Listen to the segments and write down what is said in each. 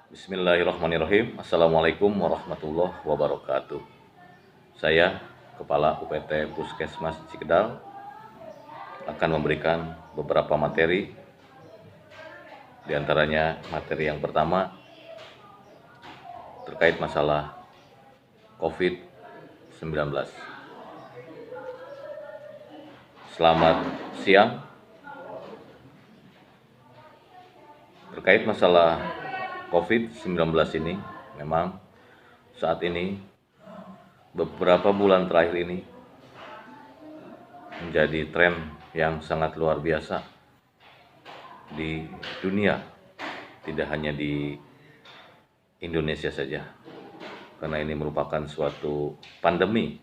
Bismillahirrahmanirrahim. Assalamualaikum warahmatullahi wabarakatuh. Saya, Kepala UPT Puskesmas Cikedal, akan memberikan beberapa materi. Di antaranya materi yang pertama terkait masalah COVID-19. Selamat siang. Terkait masalah COVID-19 ini, memang saat ini beberapa bulan terakhir ini menjadi tren yang sangat luar biasa di dunia, tidak hanya di Indonesia saja, karena ini merupakan suatu pandemi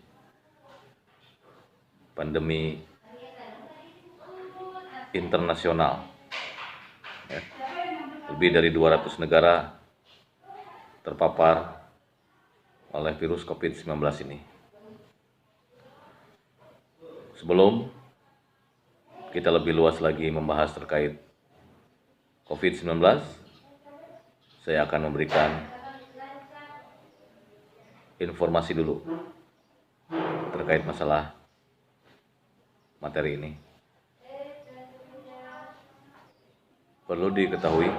internasional. Lebih dari 200 negara terpapar oleh virus COVID-19 ini. Sebelum kita lebih luas lagi membahas terkait COVID-19, saya akan memberikan informasi dulu terkait masalah materi ini. Perlu diketahui,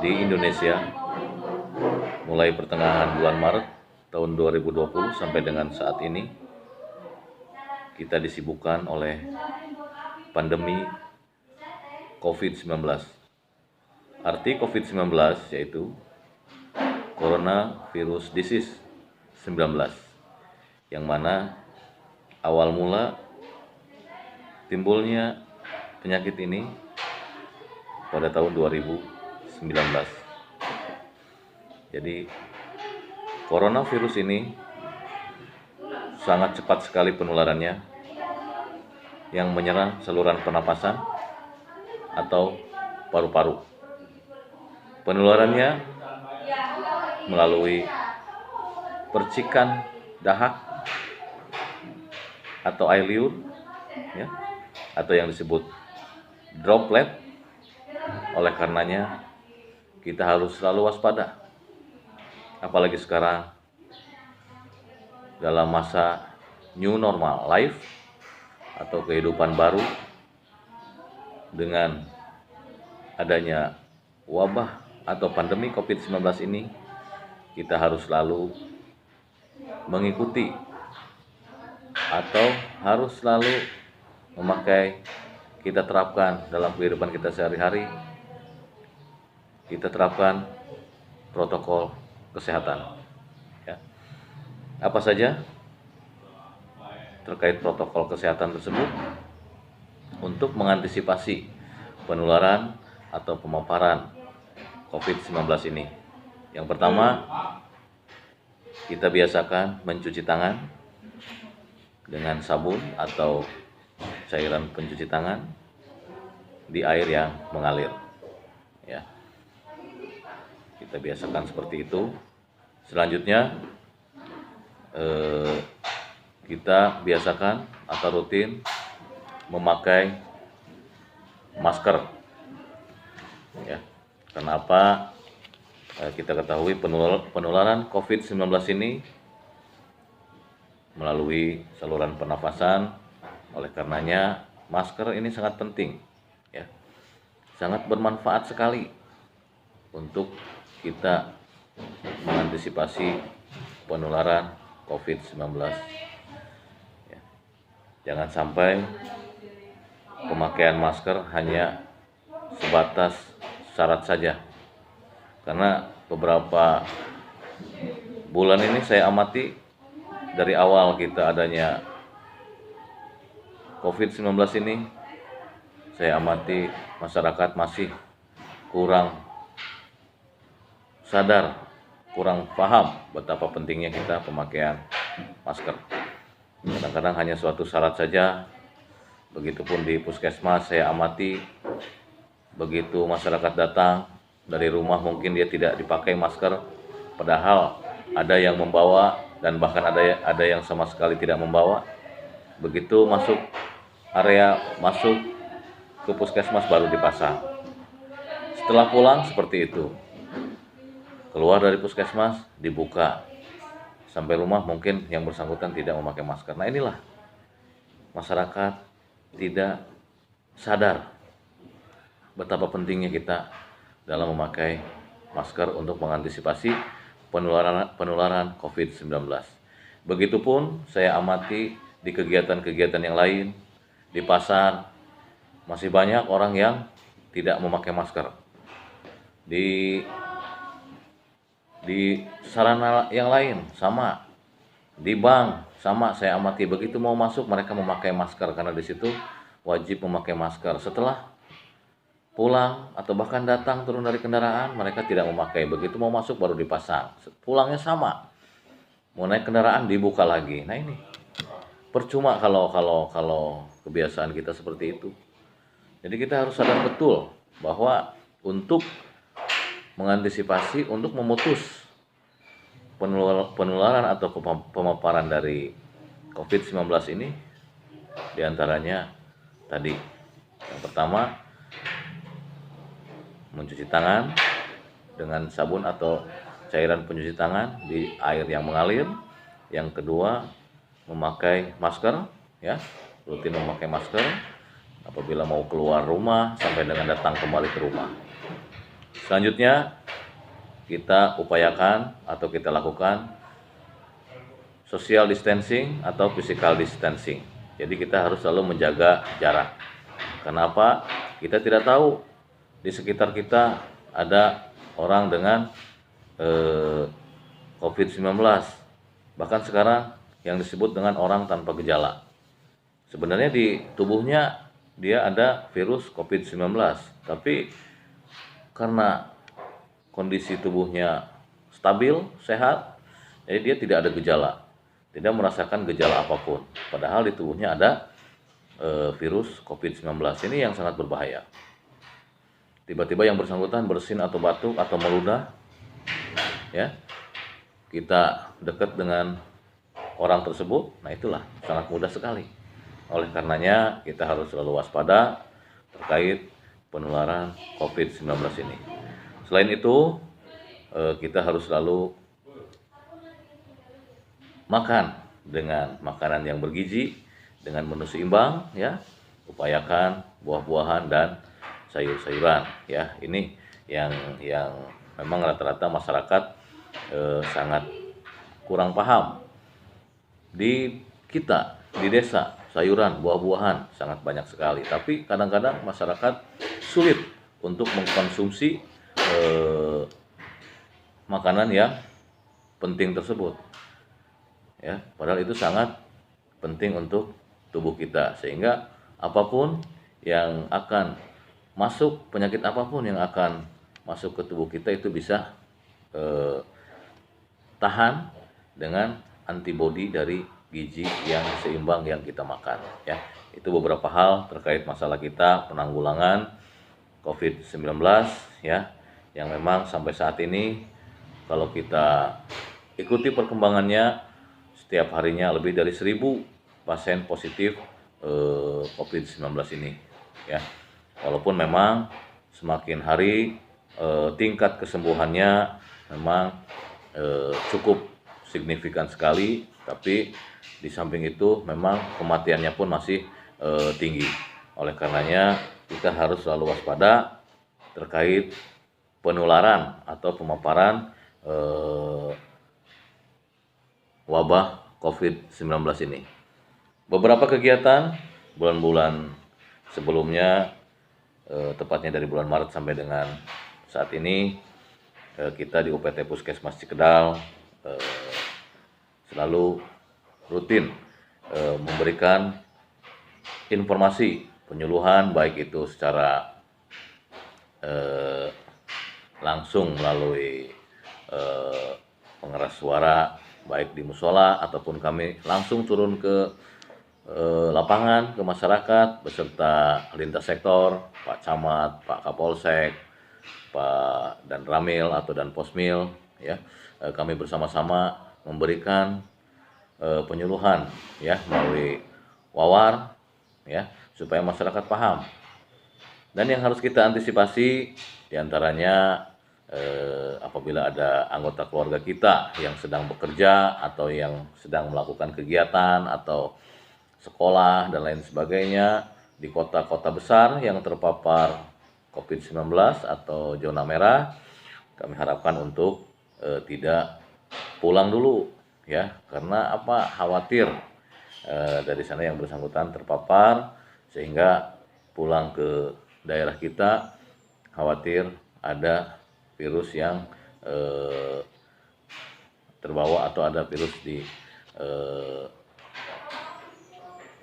di Indonesia mulai pertengahan bulan Maret tahun 2020 sampai dengan saat ini kita disibukkan oleh pandemi COVID-19. Arti COVID-19 yaitu Coronavirus Disease 19, yang mana awal mula timbulnya penyakit ini pada tahun 2019. Jadi coronavirus ini sangat cepat sekali penularannya, yang menyerang saluran pernapasan atau paru-paru. Penularannya melalui percikan dahak atau air liur, ya, atau yang disebut droplet. Oleh karenanya kita harus selalu waspada, apalagi sekarang dalam masa new normal life atau kehidupan baru dengan adanya wabah atau pandemi COVID-19 ini. Kita harus selalu mengikuti atau harus selalu memakai, kita terapkan dalam kehidupan kita sehari-hari. Kita terapkan protokol kesehatan. Ya. Apa saja terkait protokol kesehatan tersebut untuk mengantisipasi penularan atau pemaparan COVID-19 ini? Yang pertama, kita biasakan mencuci tangan dengan sabun atau cairan pencuci tangan di air yang mengalir. Ya. Kita biasakan seperti itu. Selanjutnya kita biasakan atau rutin memakai masker. Ya. Kenapa? Kita ketahui penularan COVID-19 ini melalui saluran pernafasan. Oleh karenanya masker ini sangat penting, ya, sangat bermanfaat sekali untuk kita mengantisipasi penularan COVID-19. Ya. Jangan sampai pemakaian masker hanya sebatas syarat saja, karena beberapa bulan ini saya amati dari awal kita adanya COVID-19 ini, saya amati masyarakat masih kurang sadar, kurang paham betapa pentingnya kita pemakaian masker. Kadang-kadang hanya suatu syarat saja. Begitupun di puskesmas saya amati, begitu masyarakat datang dari rumah mungkin dia tidak dipakai masker, padahal ada yang membawa dan bahkan ada yang sama sekali tidak membawa. Begitu masuk ke puskesmas baru dipasang. Setelah pulang seperti itu. keluar dari puskesmas dibuka sampai rumah mungkin yang bersangkutan tidak memakai masker. Nah inilah masyarakat tidak sadar betapa pentingnya kita dalam memakai masker untuk mengantisipasi penularan COVID-19. Begitupun saya amati di kegiatan-kegiatan yang lain, di pasar masih banyak orang yang tidak memakai masker. Di sarana yang lain sama, di bank sama, saya amati begitu mau masuk mereka memakai masker karena di situ wajib memakai masker. Setelah pulang atau bahkan datang turun dari kendaraan mereka tidak memakai, begitu mau masuk baru dipasang. Pulangnya sama, mau naik kendaraan dibuka lagi. Nah ini percuma kalau kebiasaan kita seperti itu. Jadi kita harus sadar betul bahwa untuk mengantisipasi, untuk memutus penularan atau pemaparan dari COVID-19 ini, diantaranya tadi yang pertama mencuci tangan dengan sabun atau cairan pencuci tangan di air yang mengalir. Yang kedua memakai masker, ya, rutin memakai masker apabila mau keluar rumah sampai dengan datang kembali ke rumah. Selanjutnya kita upayakan atau kita lakukan social distancing atau physical distancing. Jadi kita harus selalu menjaga jarak. Kenapa? Kita tidak tahu di sekitar kita ada orang dengan COVID-19. Bahkan sekarang yang disebut dengan orang tanpa gejala. Sebenarnya di tubuhnya dia ada virus COVID-19, tapi karena kondisi tubuhnya stabil, sehat, jadi dia tidak ada gejala, tidak merasakan gejala apapun. Padahal di tubuhnya ada virus COVID-19 ini yang sangat berbahaya. Tiba-tiba yang bersangkutan bersin atau batuk atau meludah, ya, kita dekat dengan orang tersebut, nah itulah sangat mudah sekali. Oleh karenanya kita harus selalu waspada terkait penularan COVID-19 ini. Selain itu, kita harus selalu makan dengan makanan yang bergizi, dengan menu seimbang, ya. Upayakan buah-buahan dan sayur-sayuran, ya. Ini yang memang rata-rata masyarakat sangat kurang paham. Di kita, di desa, sayuran, buah-buahan sangat banyak sekali, tapi kadang-kadang masyarakat sulit untuk mengkonsumsi makanan yang penting tersebut, ya, padahal itu sangat penting untuk tubuh kita, sehingga apapun yang akan masuk, penyakit apapun yang akan masuk ke tubuh kita itu bisa tahan dengan antibodi dari gizi yang seimbang yang kita makan, ya. Itu beberapa hal terkait masalah kita penanggulangan COVID-19, ya, yang memang sampai saat ini kalau kita ikuti perkembangannya, setiap harinya lebih dari 1.000 pasien positif COVID-19 ini, ya. Walaupun memang semakin hari tingkat kesembuhannya memang cukup signifikan sekali, tapi di samping itu memang kematiannya pun masih tinggi. Oleh karenanya kita harus selalu waspada terkait penularan atau pemaparan wabah COVID-19 ini. Beberapa kegiatan bulan-bulan sebelumnya, tepatnya dari bulan Maret sampai dengan saat ini, kita di UPT Puskesmas Cikedal selalu rutin memberikan informasi penyuluhan, baik itu secara langsung melalui pengeras suara, baik di musola ataupun kami langsung turun ke lapangan, ke masyarakat beserta lintas sektor, Pak Camat, Pak Kapolsek, Pak dan Ramil atau dan Posmil, ya. Kami bersama-sama memberikan penyuluhan, ya, melalui wawar, ya, supaya masyarakat paham. Dan yang harus kita antisipasi diantaranya apabila ada anggota keluarga kita yang sedang bekerja atau yang sedang melakukan kegiatan atau sekolah dan lain sebagainya di kota-kota besar yang terpapar COVID-19 atau zona merah, kami harapkan untuk tidak pulang dulu ya, karena apa, khawatir dari sana yang bersangkutan terpapar sehingga pulang ke daerah kita khawatir ada virus yang terbawa atau ada virus di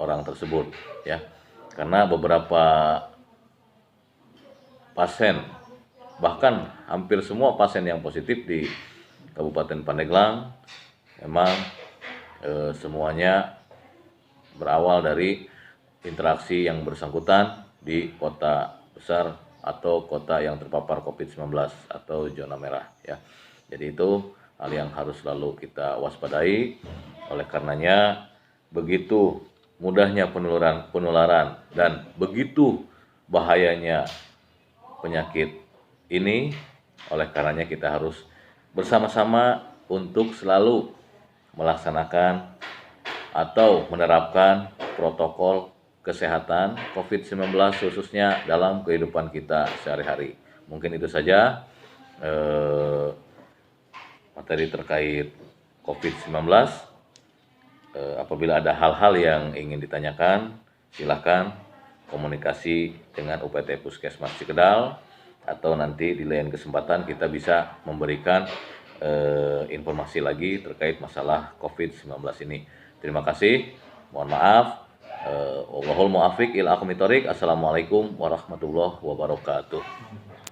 orang tersebut ya, karena beberapa pasien, bahkan hampir semua pasien yang positif di Kabupaten Pandeglang memang semuanya berawal dari interaksi yang bersangkutan di kota besar atau kota yang terpapar COVID-19 atau zona merah ya. Jadi itu hal yang harus selalu kita waspadai. Oleh karenanya begitu mudahnya penularan dan begitu bahayanya penyakit ini, oleh karenanya kita harus bersama-sama untuk selalu melaksanakan atau menerapkan protokol kesehatan COVID-19 khususnya dalam kehidupan kita sehari-hari. Mungkin itu saja materi terkait COVID-19. Apabila ada hal-hal yang ingin ditanyakan, silakan komunikasi dengan UPT Puskesmas Cikedal, atau nanti di lain kesempatan kita bisa memberikan informasi lagi terkait masalah COVID-19 ini. Terima kasih, mohon maaf. Wallahul muwaffiq ila aqwamit thoriq. Assalamualaikum warahmatullahi wabarakatuh.